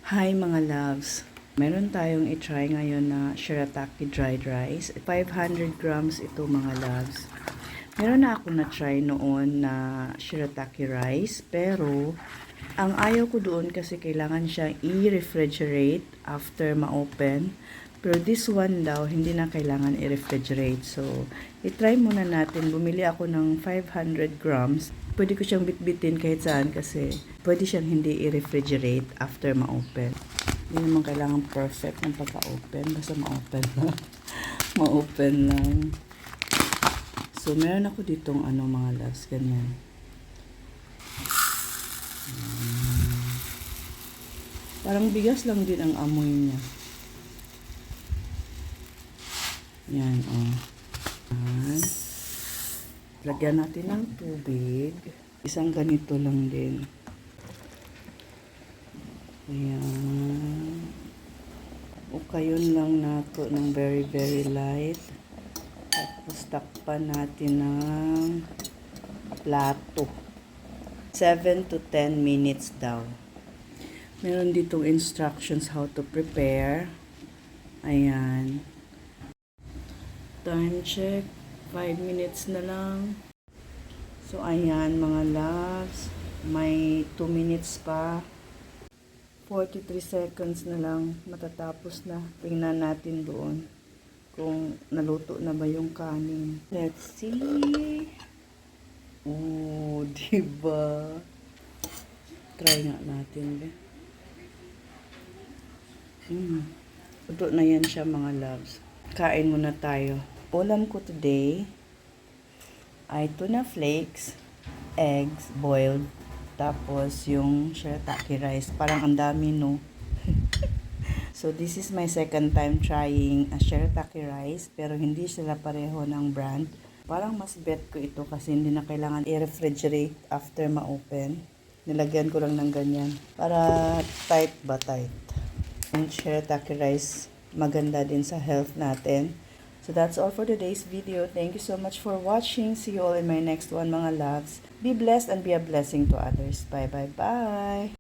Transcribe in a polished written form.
Hi mga loves! Meron tayong i-try ngayon na shirataki dried rice. 500 grams ito mga loves. Meron na ako na-try noon na shirataki rice, pero ang ayaw ko doon kasi kailangan siya i-refrigerate after ma-open. Pero this one daw, hindi na kailangan i-refrigerate. So, i-try muna natin. Bumili ako ng 500 grams. Pwede ko siyang bitbitin kahit saan kasi pwede siyang hindi i-refrigerate after ma-open. Hindi naman kailangan perfect ng pagka-open. Basta ma-open lang. Ma-open lang. So, meron ako ditong mga loves. Ganyan. Parang bigas lang din ang amoy niya. Yan, Yan. Lagyan natin ng tubig. Isang ganito lang din. Ayan. Ukayon lang nato ng very light. Tapos takpan natin ng plato. 7 to 10 minutes daw. Meron ditong instructions how to prepare. Ayan. Time check. 5 minutes na lang. So, ayan mga loves. May 2 minutes pa. 43 seconds na lang. Matatapos na. Tingnan natin doon kung naluto na ba yung kanin. Let's see. Oh, diba? Try nga natin. Luto na yan siya mga loves. Kain muna tayo. Ulam ko today ay tuna flakes, eggs, boiled, tapos yung shirataki rice. Parang ang dami, no? So, this is my second time trying a shirataki rice, pero hindi sila pareho ng brand. Parang mas bet ko ito kasi hindi na kailangan i-refrigerate after ma-open. Nilagyan ko lang ng ganyan. Para tight ba tight. Yung shirataki rice, maganda din sa health natin. So that's all for today's video. Thank you so much for watching. See you all in my next one mga loves. Be blessed and be a blessing to others. Bye.